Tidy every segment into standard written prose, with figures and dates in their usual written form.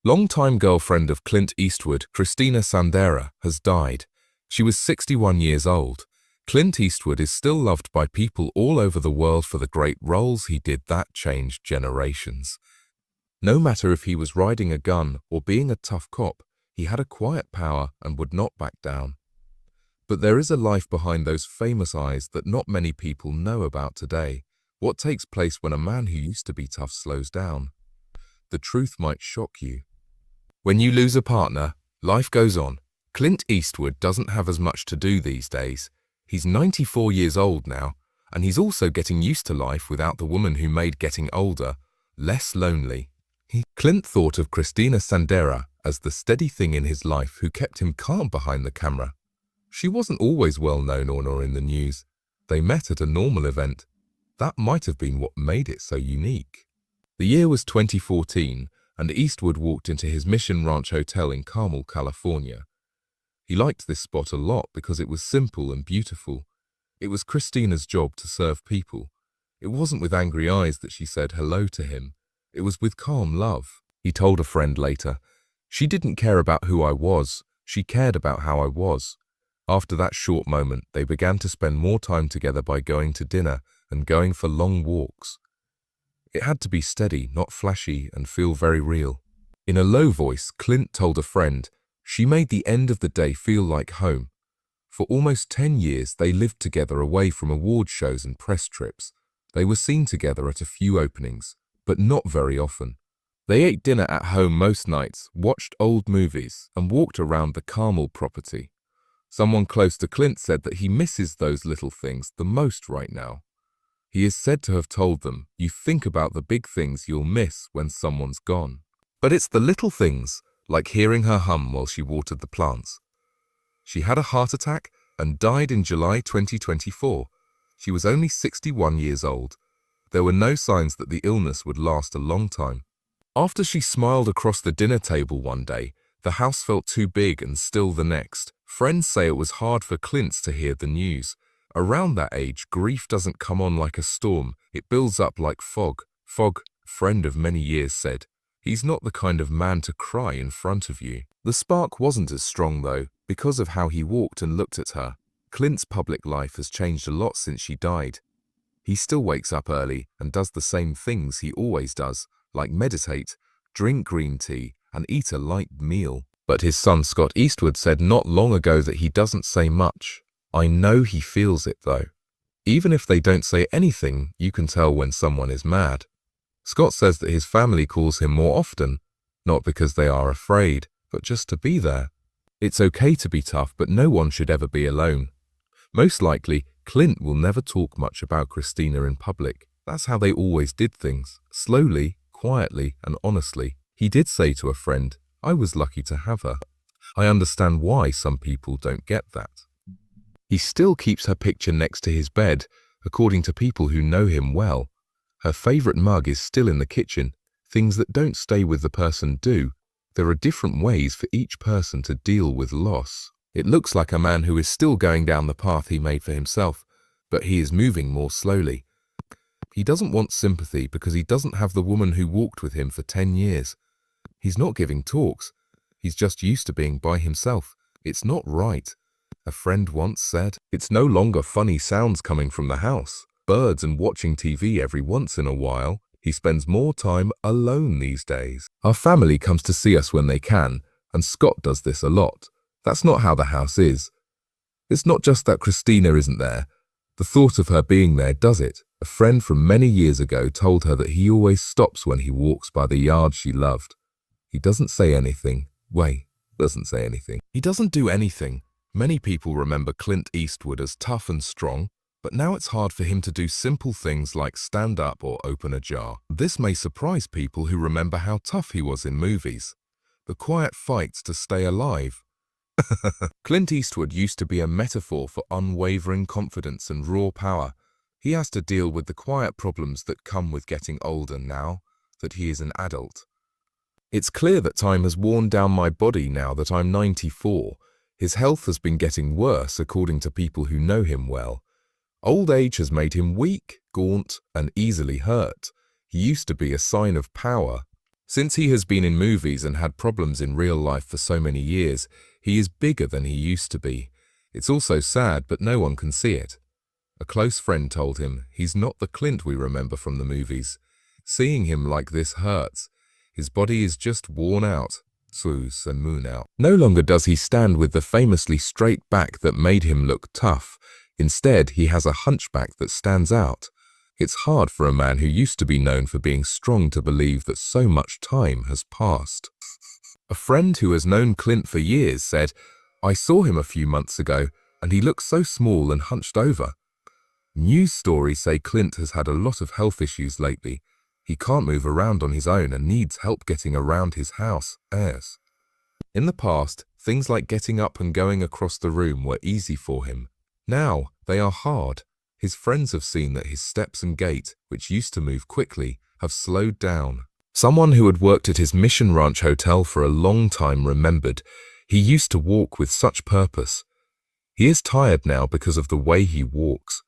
Longtime girlfriend of Clint Eastwood, Christina Sandera, has died. She was 61 years old. Clint Eastwood is still loved by people all over the world for the great roles he did that changed generations. No matter if he was riding a gun or being a tough cop, he had a quiet power and would not back down. But there is a life behind those famous eyes that not many people know about today. What takes place when a man who used to be tough slows down? The truth might shock you. When you lose a partner, life goes on. Clint Eastwood doesn't have as much to do these days. He's 94 years old now, and he's also getting used to life without the woman who made getting older less lonely. Clint thought of Christina Sandera as the steady thing in his life who kept him calm behind the camera. She wasn't always well known or in the news. They met at a normal event. That might have been what made it so unique. The year was 2014, and Eastwood walked into his Mission Ranch Hotel in Carmel, California. He liked this spot a lot because it was simple and beautiful. It was Christina's job to serve people. It wasn't with angry eyes that she said hello to him. It was with calm love. He told a friend later, "She didn't care about who I was. She cared about how I was." After that short moment, they began to spend more time together by going to dinner and going for long walks. It had to be steady, not flashy, and feel very real. In a low voice, Clint told a friend, "She made the end of the day feel like home." For almost 10 years, they lived together away from award shows and press trips. They were seen together at a few openings, but not very often. They ate dinner at home most nights, watched old movies, and walked around the Carmel property. Someone close to Clint said that he misses those little things the most right now. He is said to have told them, "You think about the big things you'll miss when someone's gone." But it's the little things, like hearing her hum while she watered the plants. She had a heart attack and died in July 2024. She was only 61 years old. There were no signs that the illness would last a long time. After she smiled across the dinner table one day, the house felt too big and still the next. Friends say it was hard for Clint to hear the news. Around that age, grief doesn't come on like a storm. It builds up like fog. A friend of many years said, "He's not the kind of man to cry in front of you." The spark wasn't as strong, though, because of how he walked and looked at her. Clint's public life has changed a lot since she died. He still wakes up early and does the same things he always does, like meditate, drink green tea, and eat a light meal. But his son Scott Eastwood said not long ago that he doesn't say much. "I know he feels it, though. Even if they don't say anything, you can tell when someone is mad." Scott says that his family calls him more often, not because they are afraid, but just to be there. It's okay to be tough, but no one should ever be alone. Most likely, Clint will never talk much about Christina in public. That's how they always did things, slowly, quietly, and honestly. He did say to a friend, "I was lucky to have her. I understand why some people don't get that." He still keeps her picture next to his bed, according to people who know him well. Her favorite mug is still in the kitchen. Things that don't stay with the person do. There are different ways for each person to deal with loss. It looks like a man who is still going down the path he made for himself, but he is moving more slowly. He doesn't want sympathy because he doesn't have the woman who walked with him for 10 years. He's not giving talks. He's just used to being by himself. It's not right. A friend once said, "It's no longer funny sounds coming from the house, birds and watching TV every once in a while. He spends more time alone these days. Our family comes to see us when they can, and Scott does this a lot. That's not how the house is. It's not just that Christina isn't there. The thought of her being there does it." A friend from many years ago told her that he always stops when he walks by the yard she loved. He doesn't say anything. Doesn't say anything. He doesn't do anything. Many people remember Clint Eastwood as tough and strong, but now it's hard for him to do simple things like stand up or open a jar. This may surprise people who remember how tough he was in movies. The quiet fights to stay alive. Clint Eastwood used to be a metaphor for unwavering confidence and raw power. He has to deal with the quiet problems that come with getting older now that he is an adult. "It's clear that time has worn down my body now that I'm 94. His health has been getting worse according to people who know him well. Old age has made him weak, gaunt, and easily hurt. He used to be a sign of power." Since he has been in movies and had problems in real life for so many years, he is bigger than he used to be. It's also sad, but no one can see it. A close friend told him he's not the Clint we remember from the movies. Seeing him like this hurts. His body is just worn out. Sus and moon out. No longer does he stand with the famously straight back that made him look tough. Instead, he has a hunchback that stands out. It's hard for a man who used to be known for being strong to believe that so much time has passed. A friend who has known Clint for years said, "I saw him a few months ago, and he looked so small and hunched over." News stories say Clint has had a lot of health issues lately. He can't move around on his own and needs help getting around his house. In the past, things like getting up and going across the room were easy for him. Now, they are hard. His friends have seen that his steps and gait, which used to move quickly, have slowed down. Someone who had worked at his Mission Ranch hotel for a long time remembered he used to walk with such purpose. He is tired now because of the way he walks.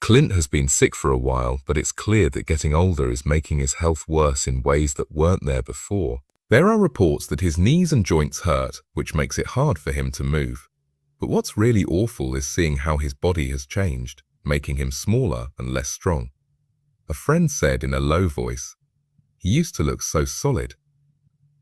Clint has been sick for a while, but it's clear that getting older is making his health worse in ways that weren't there before. There are reports that his knees and joints hurt, which makes it hard for him to move. But what's really awful is seeing how his body has changed, making him smaller and less strong. A friend said in a low voice, "He used to look so solid.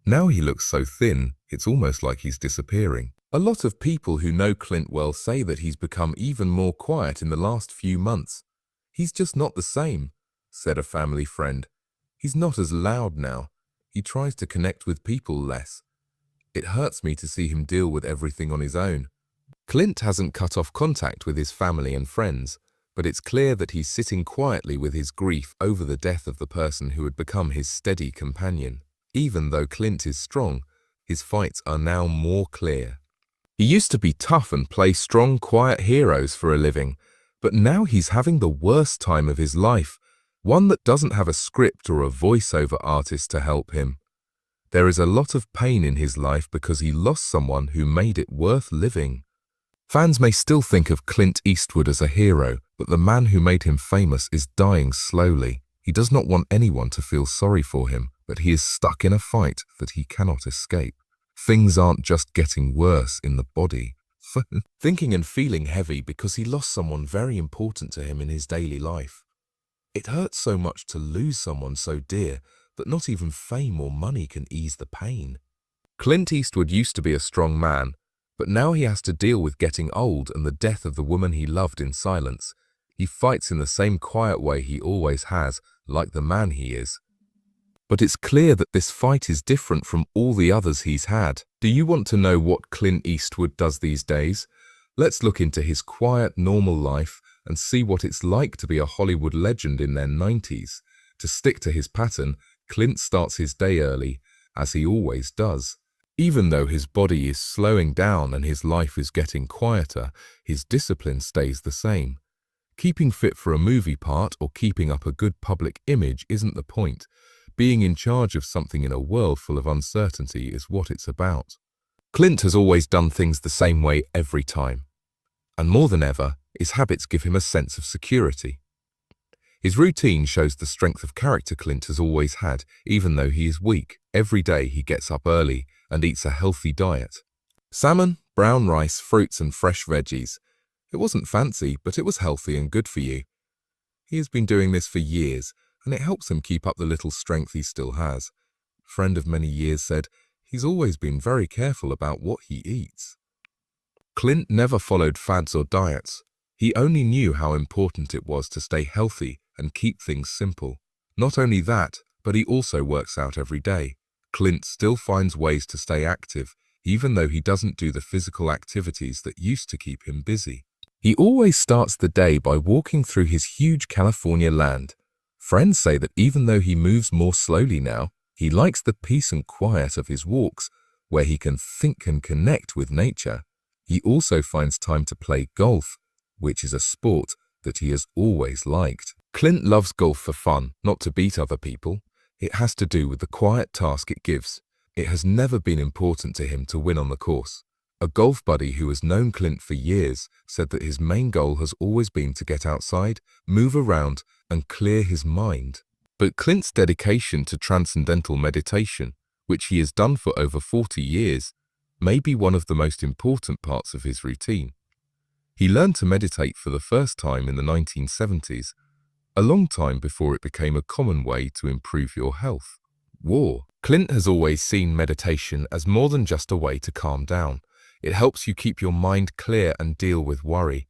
Now he looks so thin, it's almost like he's disappearing." A lot of people who know Clint well say that he's become even more quiet in the last few months. "He's just not the same," said a family friend. "He's not as loud now. He tries to connect with people less. It hurts me to see him deal with everything on his own." Clint hasn't cut off contact with his family and friends, but it's clear that he's sitting quietly with his grief over the death of the person who had become his steady companion. Even though Clint is strong, his fights are now more clear. He used to be tough and play strong, quiet heroes for a living, but now he's having the worst time of his life, one that doesn't have a script or a voiceover artist to help him. There is a lot of pain in his life because he lost someone who made it worth living. Fans may still think of Clint Eastwood as a hero, but the man who made him famous is dying slowly. He does not want anyone to feel sorry for him, but he is stuck in a fight that he cannot escape. Things aren't just getting worse in the body. Thinking and feeling heavy because he lost someone very important to him in his daily life. It hurts so much to lose someone so dear that not even fame or money can ease the pain. Clint Eastwood used to be a strong man, but now he has to deal with getting old and the death of the woman he loved in silence. He fights in the same quiet way he always has, like the man he is. But it's clear that this fight is different from all the others he's had. Do you want to know what Clint Eastwood does these days? Let's look into his quiet, normal life and see what it's like to be a Hollywood legend in their 90s. To stick to his pattern, Clint starts his day early, as he always does. Even though his body is slowing down and his life is getting quieter, his discipline stays the same. Keeping fit for a movie part or keeping up a good public image isn't the point. Being in charge of something in a world full of uncertainty is what it's about. Clint has always done things the same way every time. And more than ever, his habits give him a sense of security. His routine shows the strength of character Clint has always had, even though he is weak. Every day he gets up early and eats a healthy diet. Salmon, brown rice, fruits and fresh veggies. It wasn't fancy, but it was healthy and good for you. He has been doing this for years, and it helps him keep up the little strength he still has. A friend of many years said, "He's always been very careful about what he eats." Clint never followed fads or diets. He only knew how important it was to stay healthy and keep things simple. Not only that, but he also works out every day. Clint still finds ways to stay active, even though he doesn't do the physical activities that used to keep him busy. He always starts the day by walking through his huge California land. Friends say that even though he moves more slowly now, he likes the peace and quiet of his walks, where he can think and connect with nature. He also finds time to play golf, which is a sport that he has always liked. Clint loves golf for fun, not to beat other people. It has to do with the quiet task it gives. It has never been important to him to win on the course. A golf buddy who has known Clint for years said that his main goal has always been to get outside, move around, and clear his mind. But Clint's dedication to transcendental meditation, which he has done for over 40 years, may be one of the most important parts of his routine. He learned to meditate for the first time in the 1970s, a long time before it became a common way to improve your health. Clint has always seen meditation as more than just a way to calm down. It helps you keep your mind clear and deal with worry.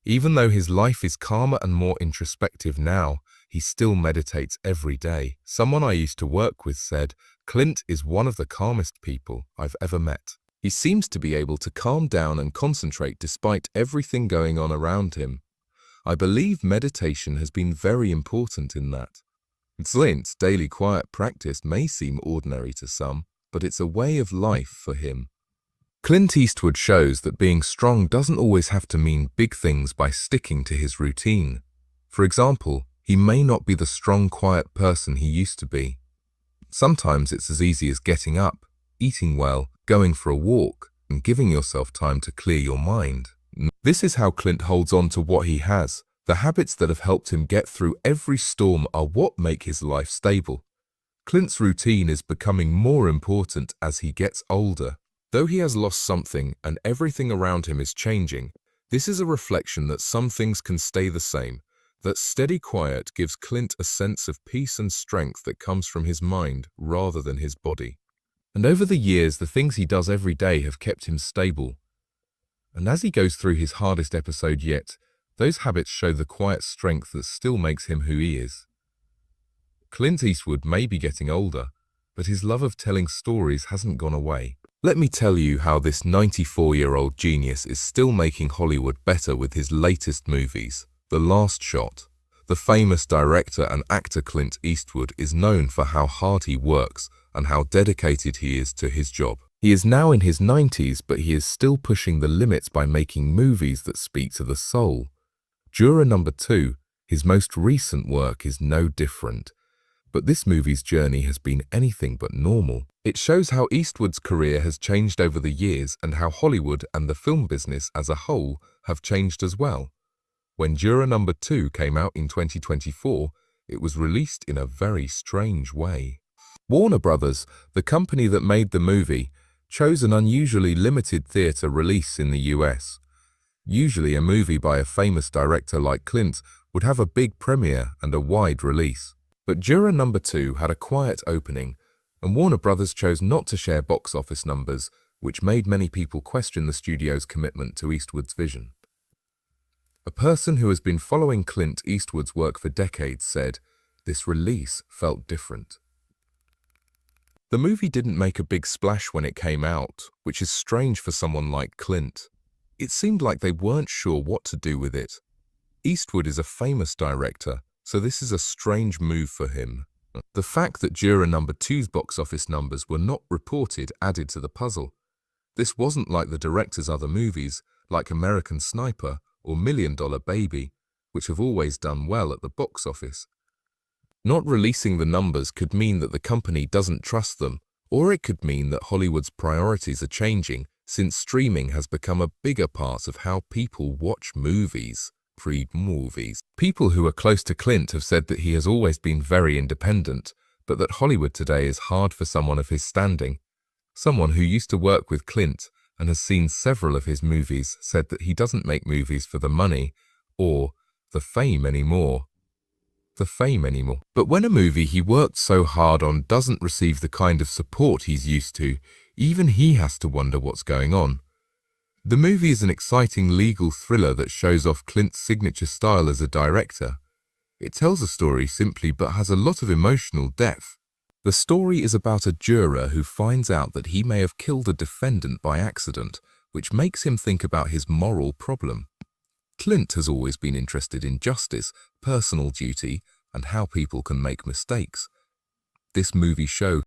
Even though his life is calmer and more introspective now, he still meditates every day. Someone I used to work with said, "Clint is one of the calmest people I've ever met. He seems to be able to calm down and concentrate despite everything going on around him." I believe meditation has been very important in that. Clint's daily quiet practice may seem ordinary to some, but it's a way of life for him. Clint Eastwood shows that being strong doesn't always have to mean big things by sticking to his routine. For example, he may not be the strong, quiet person he used to be. Sometimes it's as easy as getting up, eating well, going for a walk, and giving yourself time to clear your mind. This is how Clint holds on to what he has. The habits that have helped him get through every storm are what make his life stable. Clint's routine is becoming more important as he gets older. Though he has lost something and everything around him is changing, this is a reflection that some things can stay the same. That steady quiet gives Clint a sense of peace and strength that comes from his mind rather than his body. And over the years, the things he does every day have kept him stable. And as he goes through his hardest episode yet, those habits show the quiet strength that still makes him who he is. Clint Eastwood may be getting older, but his love of telling stories hasn't gone away. Let me tell you how this 94-year-old genius is still making Hollywood better with his latest movies. The Last Shot. The famous director and actor Clint Eastwood is known for how hard he works and how dedicated he is to his job. He is now in his 90s, but he is still pushing the limits by making movies that speak to the soul. Juror Number 2, his most recent work, is no different. But this movie's journey has been anything but normal. It shows how Eastwood's career has changed over the years and how Hollywood and the film business as a whole have changed as well. When Juror Number 2 came out in 2024, it was released in a very strange way. Warner Brothers, the company that made the movie, chose an unusually limited theater release in the US. Usually a movie by a famous director like Clint would have a big premiere and a wide release. But Juror Number 2 had a quiet opening, and Warner Brothers chose not to share box office numbers, which made many people question the studio's commitment to Eastwood's vision. A person who has been following Clint Eastwood's work for decades said, "This release felt different." The movie didn't make a big splash when it came out, which is strange for someone like Clint. It seemed like they weren't sure what to do with it. Eastwood is a famous director, so this is a strange move for him. The fact that Juror Number 2's box office numbers were not reported added to the puzzle. This wasn't like the director's other movies, like American Sniper or $1 Million Baby, which have always done well at the box office. Not releasing the numbers could mean that the company doesn't trust them, or it could mean that Hollywood's priorities are changing since streaming has become a bigger part of how people watch movies. People who are close to Clint have said that he has always been very independent, but that Hollywood today is hard for someone of his standing. Someone who used to work with Clint and has seen several of his movies said that he doesn't make movies for the money or the fame anymore. But when a movie he worked so hard on doesn't receive the kind of support he's used to, even he has to wonder what's going on. The movie is an exciting legal thriller that shows off Clint's signature style as a director. It tells a story simply but has a lot of emotional depth. The story is about a juror who finds out that he may have killed a defendant by accident, which makes him think about his moral problem. Clint has always been interested in justice, personal duty, and how people can make mistakes. This movie shows